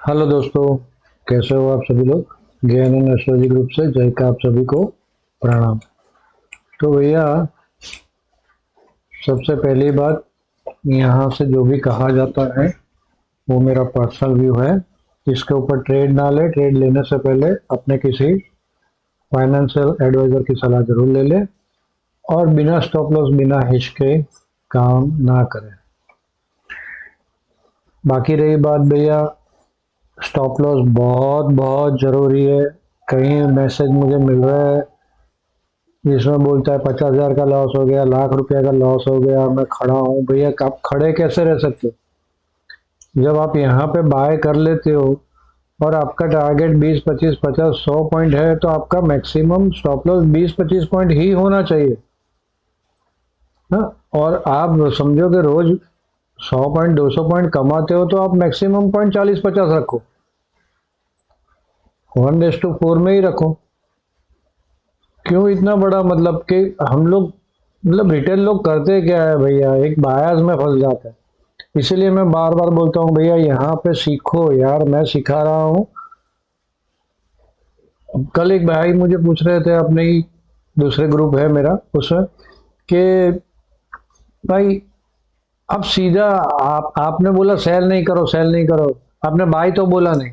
Hello दोस्तों, कैसे हो आप सभी लोग। ज्ञान एंड एस्ट्रोलॉजी ग्रुप से जय का आप सभी को प्रणाम। तो भैया, सबसे पहली बात, यहाँ से जो भी कहा जाता है वो मेरा पर्सनल व्यू है। इसके ऊपर ट्रेड ना ले। ट्रेड लेने से पहले अपने किसी फाइनेंशियल एडवाइजर की सलाह जरूर ले ले और बिना स्टॉप लॉस बिना हिच के काम ना करें। बाकी रही बात भैया, स्टॉप लॉस बहुत बहुत जरूरी है। कहीं मैसेज मुझे मिल रहा है जिसमें बोलता है 50,000 का लॉस हो गया, लाख रुपया का लॉस हो गया, मैं खड़ा हूँ। भैया आप खड़े कैसे रह सकते हो जब आप यहाँ पे बाय कर लेते हो और आपका टारगेट 20 25 50 100 पॉइंट है, तो आपका मैक्सिमम स्टॉप लॉस 20 25 पॉइंट ही होना चाहिए ना। और आप समझो कि रोज 100 पॉइंट 200 पॉइंट कमाते हो तो आप मैक्सिमम पॉइंट 40 50 रखो, 1:4 में ही रखो। क्यों इतना बड़ा, मतलब कि हम लोग, मतलब रिटेल लोग करते क्या है भैया, एक बायस में फंस जाता है। इसीलिए मैं बार बार बोलता हूँ भैया यहाँ पे सीखो यार, मैं सिखा रहा हूँ। कल एक भाई मुझे पूछ रहे थे, अपने ही दूसरे ग्रुप है मेरा उसमें, कि भाई अब सीधा आपने बोला सेल नहीं करो, सेल नहीं करो, आपने बाय तो बोला नहीं।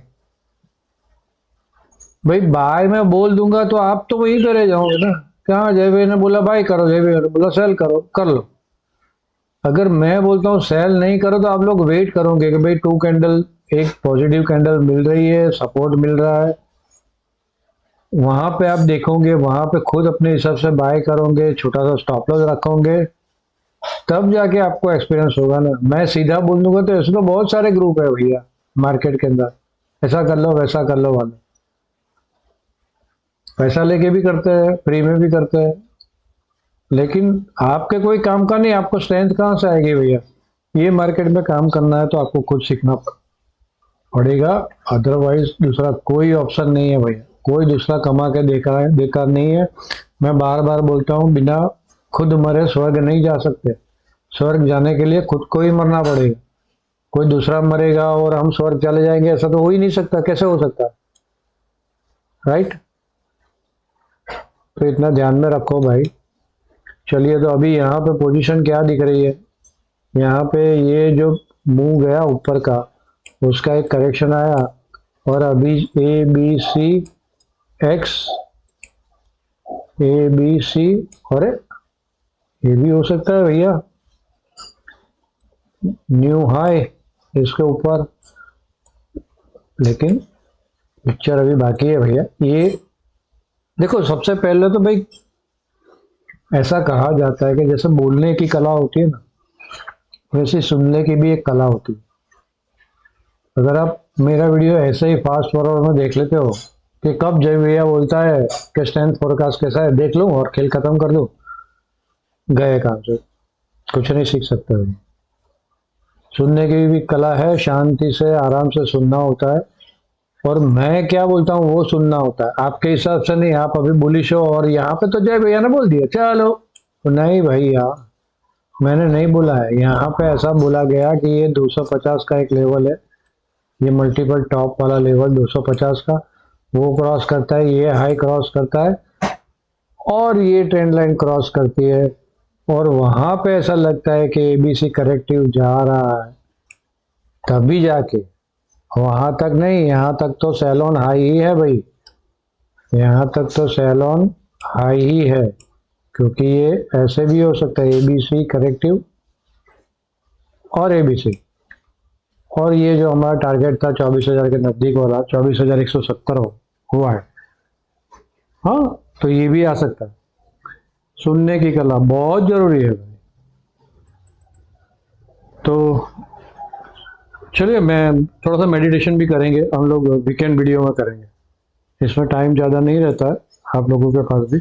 भाई बाय मैं बोल दूंगा तो आप तो वहीं पे रह जाओगे ना। कहाँ जय भाई ने बोला बाय करो, जय भाई ने बोला सेल करो, कर लो। अगर मैं बोलता हूँ सेल नहीं करो तो आप लोग वेट करोगे कि भाई टू कैंडल, एक पॉजिटिव कैंडल मिल रही है, सपोर्ट मिल रहा है, वहां पे आप देखोगे, वहां पे खुद अपने हिसाब से बाय करोगे, छोटा सा स्टॉप लॉस रखोगे, तब जाके आपको एक्सपीरियंस होगा ना। मैं सीधा बोल दूंगा तो ऐसे तो बहुत सारे ग्रुप है भैया मार्केट के अंदर, ऐसा कर लो वैसा कर लो वाले, पैसा लेके भी करते हैं, फ्री में भी करते हैं। लेकिन आपके कोई काम का नहीं, आपको स्ट्रेंथ कहाँ से आएगी भैया। ये मार्केट में काम करना है तो आपको खुद सीखना पड़ेगा। अदरवाइज दूसरा कोई ऑप्शन नहीं है भैया, कोई दूसरा कमा के देखा है बेकार नहीं है। मैं बार बार बोलता हूँ, बिना खुद मरे स्वर्ग नहीं जा सकते। स्वर्ग जाने के लिए खुद को ही मरना पड़ेगा। कोई दूसरा मरेगा और हम स्वर्ग चले जाएंगे, ऐसा तो हो ही नहीं सकता। कैसे हो सकता है, राइट। तो इतना ध्यान में रखो भाई। चलिए, तो अभी यहाँ पे पोजीशन क्या दिख रही है, यहाँ पे ये जो मुंह गया ऊपर का, उसका एक करेक्शन आया और अभी A B C X, A B C, और ये भी हो सकता है भैया न्यू हाई इसके ऊपर। लेकिन पिक्चर अभी बाकी है भैया। ये देखो, सबसे पहले तो भाई ऐसा कहा जाता है कि जैसे बोलने की कला होती है ना, वैसे सुनने की भी एक कला होती है। अगर आप मेरा वीडियो ऐसे ही फास्ट फॉरवर्ड में देख लेते हो कि कब जय भैया बोलता है कि स्ट्रेंथ फोरकास्ट कैसा है, देख लो और खेल खत्म कर दो, गए काम से, कुछ नहीं सीख सकते हो। सुनने की भी कला है, शांति से आराम से सुनना होता है। और मैं क्या बोलता हूँ वो सुनना होता है, आपके हिसाब से नहीं। आप अभी बुलिश हो और यहाँ पे तो जय भैया ने बोल दिया चलो, तो नहीं भैया, मैंने नहीं बोला है। यहाँ पे ऐसा बोला गया कि ये 250 का एक लेवल है, ये मल्टीपल टॉप वाला लेवल 250 का, वो क्रॉस करता है, ये हाई क्रॉस करता है और ये ट्रेंड लाइन क्रॉस करती है। और वहां पे ऐसा लगता है कि एबीसी करेक्टिव जा रहा है, तभी जाके, वहां तक नहीं, यहाँ तक तो सेलोन हाई ही है भाई, यहाँ तक तो सेलोन हाई ही है। क्योंकि ये ऐसे भी हो सकता है एबीसी करेक्टिव और एबीसी, और ये जो हमारा टारगेट था 24,000 के नजदीक वाला 24,170 हुआ है। हाँ, तो ये भी आ सकता है। सुनने की कला बहुत जरूरी है भाई। तो चलिए, मैं थोड़ा सा मेडिटेशन भी करेंगे हम लोग, वीकेंड वीडियो में करेंगे। इसमें टाइम ज़्यादा नहीं रहता है आप लोगों के पास भी,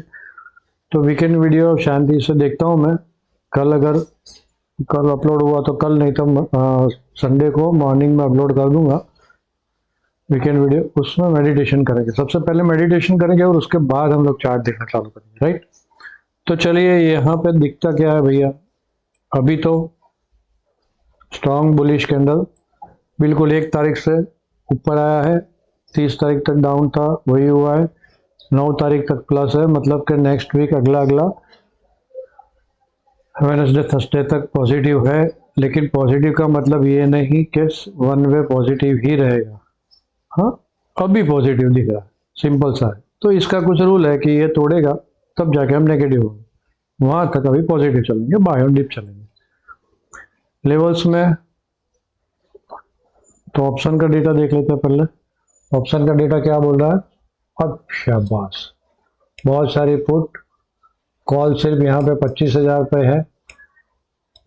तो वीकेंड वीडियो शांति से देखता हूँ मैं। कल अगर कल अपलोड हुआ तो कल, नहीं तो संडे को मॉर्निंग में अपलोड कर दूंगा वीकेंड वीडियो। उसमें मेडिटेशन करेंगे, सबसे पहले मेडिटेशन करेंगे और उसके बाद हम लोग चार्ट देखना चालू करेंगे, राइट। तो चलिए, यहाँ पे दिखता क्या है भैया, अभी तो स्ट्रॉन्ग बुलिश कैंडल बिल्कुल 1 तारीख से ऊपर आया है, 30 तारीख तक डाउन था वही हुआ है, 9 तारीख तक प्लस है, मतलब कि नेक्स्ट वीक अगला वेडनेसडे थर्सडे तक पॉजिटिव है। लेकिन पॉजिटिव का मतलब ये नहीं कि वन वे पॉजिटिव ही रहेगा। हाँ, अभी पॉजिटिव दिख रहा है, सिंपल सा है। तो इसका कुछ रूल है कि ये तोड़ेगा तब जाके हम नेगेटिव होंगे, वहां तक अभी पॉजिटिव चलेंगे, बाय ऑन डिप चलेंगे। लेवल्स में तो ऑप्शन का डेटा देख लेते हैं पहले। ऑप्शन का डेटा क्या बोल रहा है? अब शाबाश, बहुत सारी पुट कॉल सिर्फ यहाँ पे 25,000 पे है,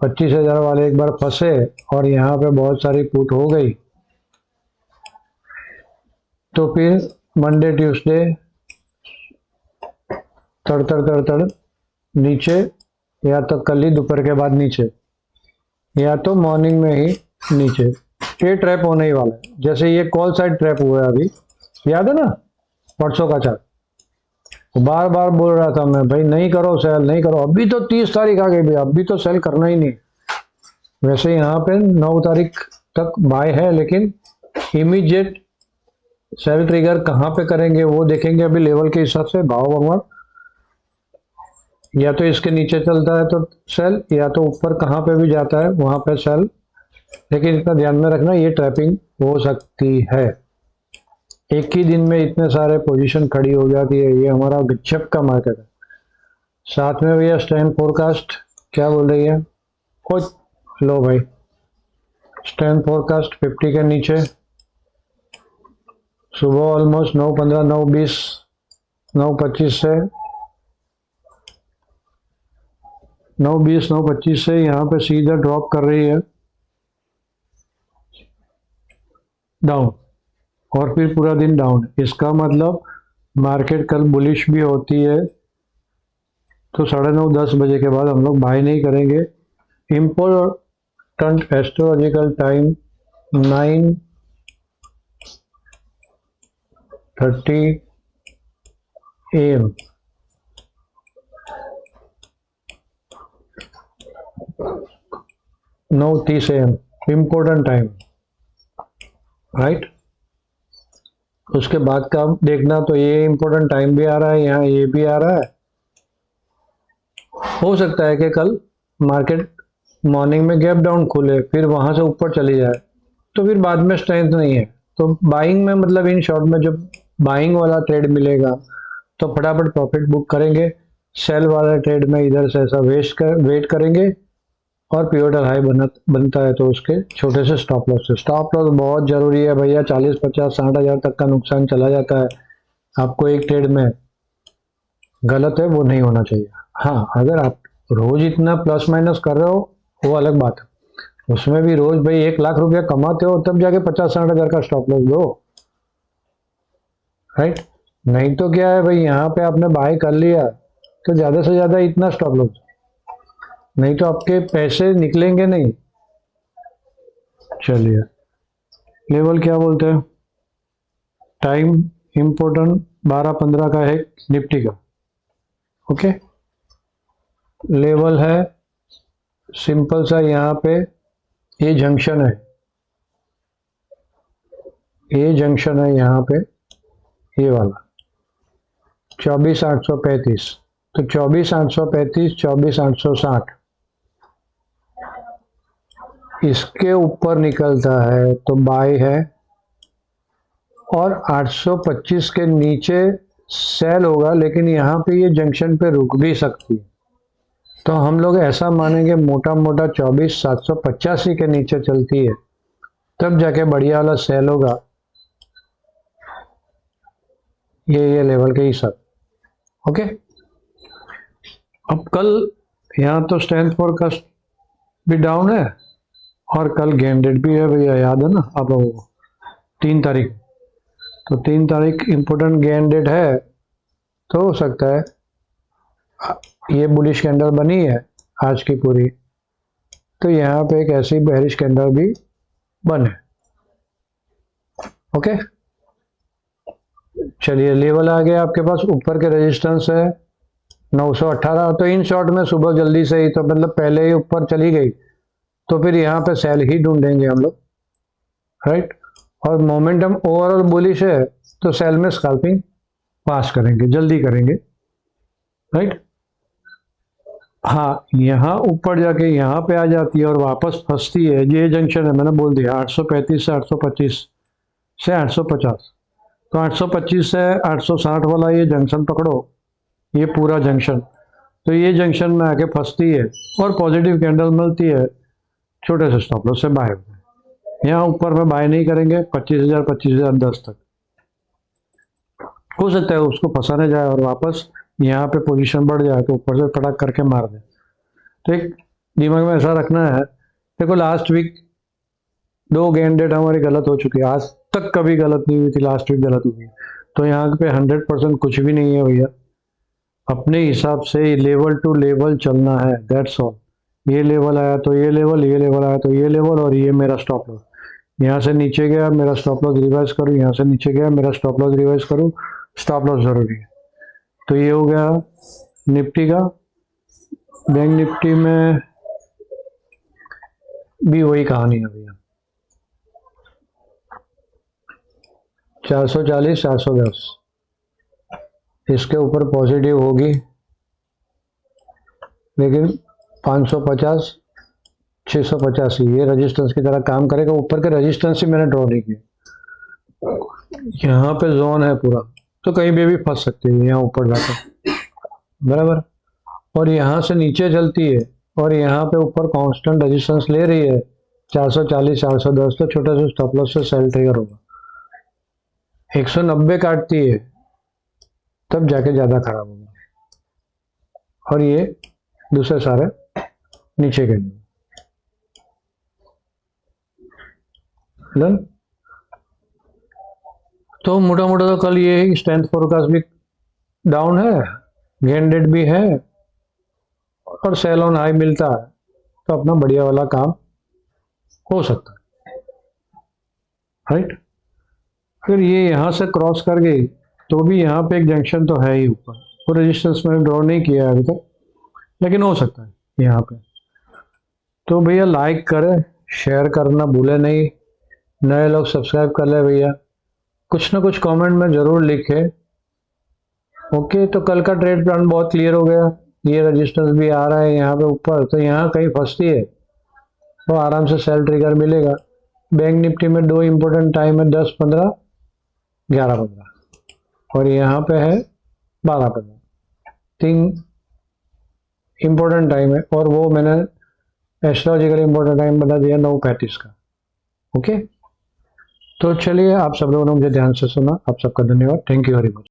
25,000 वाले एक बार फंसे और यहाँ पे बहुत सारी पुट हो गई, तो फिर मंडे ट्यूसडे तड़ नीचे, या तो कल ही दोपहर के बाद नीचे, या तो मॉर्निंग में ही नीचे। ये ट्रैप होने ही वाला है। जैसे ये कॉल साइड ट्रैप हुआ है अभी, याद है ना परसों का चार्ट, बार बार बोल रहा था मैं, भाई नहीं करो सेल, नहीं करो। अभी तो 30 तारीख आ गई भैया, अभी तो सेल करना ही नहीं। वैसे यहाँ पे 9 तारीख तक बाय है, लेकिन इमीडिएट सेल ट्रिगर कहाँ पे करेंगे वो देखेंगे अभी लेवल के हिसाब से। भाव भगवान या तो इसके नीचे चलता है तो सेल, या तो ऊपर कहाँ पे भी जाता है वहां पे सेल। लेकिन इतना ध्यान में रखना, ये ट्रैपिंग हो सकती है, एक ही दिन में इतने सारे पोजीशन खड़ी हो जाती है। ये हमारा गजब का मार्केट है। साथ में भैया स्टैंड फोरकास्ट क्या बोल रही है? कुछ लो भाई, स्टैंड फोरकास्ट 50 के नीचे, सुबह ऑलमोस्ट 9:15, 9:20, 9:25 से 9:20, 9:25 से यहाँ पे सीधा ड्रॉप कर रही है डाउन, और फिर पूरा दिन डाउन। इसका मतलब मार्केट कल बुलिश भी होती है तो 9:30, 10 बजे के बाद हम लोग बाय नहीं करेंगे। Important astrological time 9:30 AM, 9:30 AM important time, right. उसके बाद का देखना, तो ये इम्पोर्टेंट टाइम भी आ रहा है, यहाँ ये भी आ रहा है। हो सकता है कि कल मार्केट मॉर्निंग में गैप डाउन खुले, फिर वहां से ऊपर चली जाए, तो फिर बाद में स्ट्रेंथ नहीं है। तो बाइंग में मतलब इन शॉर्ट में जब बाइंग वाला ट्रेड मिलेगा तो फटाफट प्रॉफिट बुक करेंगे। सेल वाला ट्रेड में इधर से ऐसा वेट करेंगे, और पिवोटल हाई बनता है तो उसके छोटे से स्टॉप लॉस से। स्टॉप लॉस बहुत जरूरी है भैया, 40, 50, 60,000 तक का नुकसान चला जाता है आपको एक ट्रेड में, गलत है, वो नहीं होना चाहिए। हाँ, अगर आप रोज इतना प्लस माइनस कर रहे हो वो अलग बात है, उसमें भी रोज भाई 1 लाख रुपया कमाते हो तब जाके 50-60,000 का स्टॉप लॉस दो, राइट। नहीं तो क्या है भाई, यहाँ पे आपने बाय कर लिया तो ज्यादा से ज्यादा इतना स्टॉप लॉस, नहीं तो आपके पैसे निकलेंगे नहीं। चलिए, लेवल क्या बोलते हैं? टाइम इंपोर्टेंट 12:15 का है निफ्टी का, ओके। लेवल है सिंपल सा, यहाँ पे ये जंक्शन है, ये जंक्शन है यहाँ पे, ये वाला 24,835, तो 24,835, 24,860 इसके ऊपर निकलता है तो बाय है, और 825 के नीचे सेल होगा, लेकिन यहाँ पे ये जंक्शन पे रुक भी सकती है। तो हम लोग ऐसा मानेंगे मोटा मोटा 24,785 के नीचे चलती है तब जाके बढ़िया वाला सेल होगा, ये लेवल के हिसाब, ओके। अब कल यहाँ तो स्ट्रेंथ फोरकास्ट भी डाउन है, और कल गेम डेट भी है भैया, याद है ना आप लोगों को, 3 तारीख। तो 3 तारीख इम्पोर्टेंट गेम डेट है, तो हो सकता है ये बुलिश कैंडल बनी है आज की पूरी, तो यहाँ पे एक ऐसी बेरिश कैंडल भी बने, ओके। चलिए, लेवल आ गया आपके पास, ऊपर के रेजिस्टेंस है 918, तो इन शॉर्ट में सुबह जल्दी से ही, तो मतलब पहले ही ऊपर चली गई तो फिर यहाँ पे सेल ही ढूंढेंगे हम लोग, राइट। और मोमेंटम ओवरऑल बुलिश है तो सेल में स्कैल्पिंग पास करेंगे, जल्दी करेंगे, राइट। हाँ, यहाँ ऊपर जाके यहाँ पे आ जाती है और वापस फंसती है, ये जंक्शन है, मैंने बोल दिया 835 से 825 से 850। तो 825 से 860 वाला ये जंक्शन पकड़ो, ये पूरा जंक्शन, तो ये जंक्शन में आके फंसती है और पॉजिटिव कैंडल मिलती है, छोटे से स्टॉप लॉस से बाय होते हैं। यहाँ ऊपर में बाय नहीं करेंगे 25,000 25,010 तक, हो सकता है उसको फंसाने जाए और वापस यहाँ पे पोजीशन बढ़ जाए तो ऊपर से पटक करके मार दे। तो एक दिमाग में ऐसा रखना है। देखो लास्ट वीक 2 गेन डेट हमारी गलत हो चुकी है, आज तक कभी गलत नहीं हुई थी, लास्ट वीक गलत हुई है। तो यहाँ पे 100% कुछ भी नहीं है भैया, अपने हिसाब से लेवल टू लेवल चलना है, दैट्स ऑल। ये लेवल आया तो ये लेवल, ये लेवल आया तो ये लेवल, और ये मेरा स्टॉप लॉस। यहाँ से नीचे गया मेरा स्टॉप लॉस रिवाइज करूँ, यहाँ से नीचे गया मेरा स्टॉप लॉस रिवाइज करूँ, स्टॉप लॉस जरूरी है। तो ये हो गया निफ्टी का। बैंक निफ्टी में भी वही कहानी है भैया, 440 410 इसके ऊपर पॉजिटिव होगी, लेकिन 550 685 ये रेजिस्टेंस की तरह काम करेगा। ऊपर के रेजिस्टेंस ही मैंने ड्रॉ नहीं किया, यहाँ पे जोन है पूरा, तो कहीं भी फंस सकते हैं यहाँ ऊपर जाकर, बराबर। और यहाँ से नीचे चलती है और यहाँ पे ऊपर कांस्टेंट रेजिस्टेंस ले रही है 440 410, तो छोटे से स्टॉप लॉस से सेल ट्रिगर होगा। 190 काटती है तब जाके ज्यादा खराब होगा, और ये दूसरे सारे नीचे के लिए डन। तो मोटा मोटा तो कल ये स्ट्रेंथ फोरकास्ट भी डाउन है, गेन डेट भी है, और सेल ऑन हाई मिलता है, तो अपना बढ़िया वाला काम हो सकता है, राइट। फिर ये यहाँ से क्रॉस कर गई तो भी यहाँ पे एक जंक्शन तो है ही ऊपर, वो रेजिस्टेंस मैंने ड्रॉ नहीं किया अभी तक, लेकिन हो सकता है यहाँ पे। तो भैया लाइक करें, शेयर करना भूले नहीं, नए लोग सब्सक्राइब कर ले भैया, कुछ ना कुछ कमेंट में जरूर लिखे। ओके, तो कल का ट्रेड प्लान बहुत क्लियर हो गया। ये रेजिस्टेंस भी आ रहा है यहाँ पे ऊपर, तो यहाँ कहीं फंसती है तो आराम से सेल ट्रिगर मिलेगा। बैंक निफ्टी में 2 इंपॉर्टेंट टाइम है, 10 15 11 15, और यहाँ पे है 12 15, 3 इंपॉर्टेंट टाइम है, और वो मैंने एस्ट्रोलॉजिकल इंपॉर्टेंट टाइम बता दिया 9:35 का। ओके, तो चलिए, आप सब लोगों ने मुझे ध्यान से सुना, आप सबका धन्यवाद, थैंक यू वेरी मच।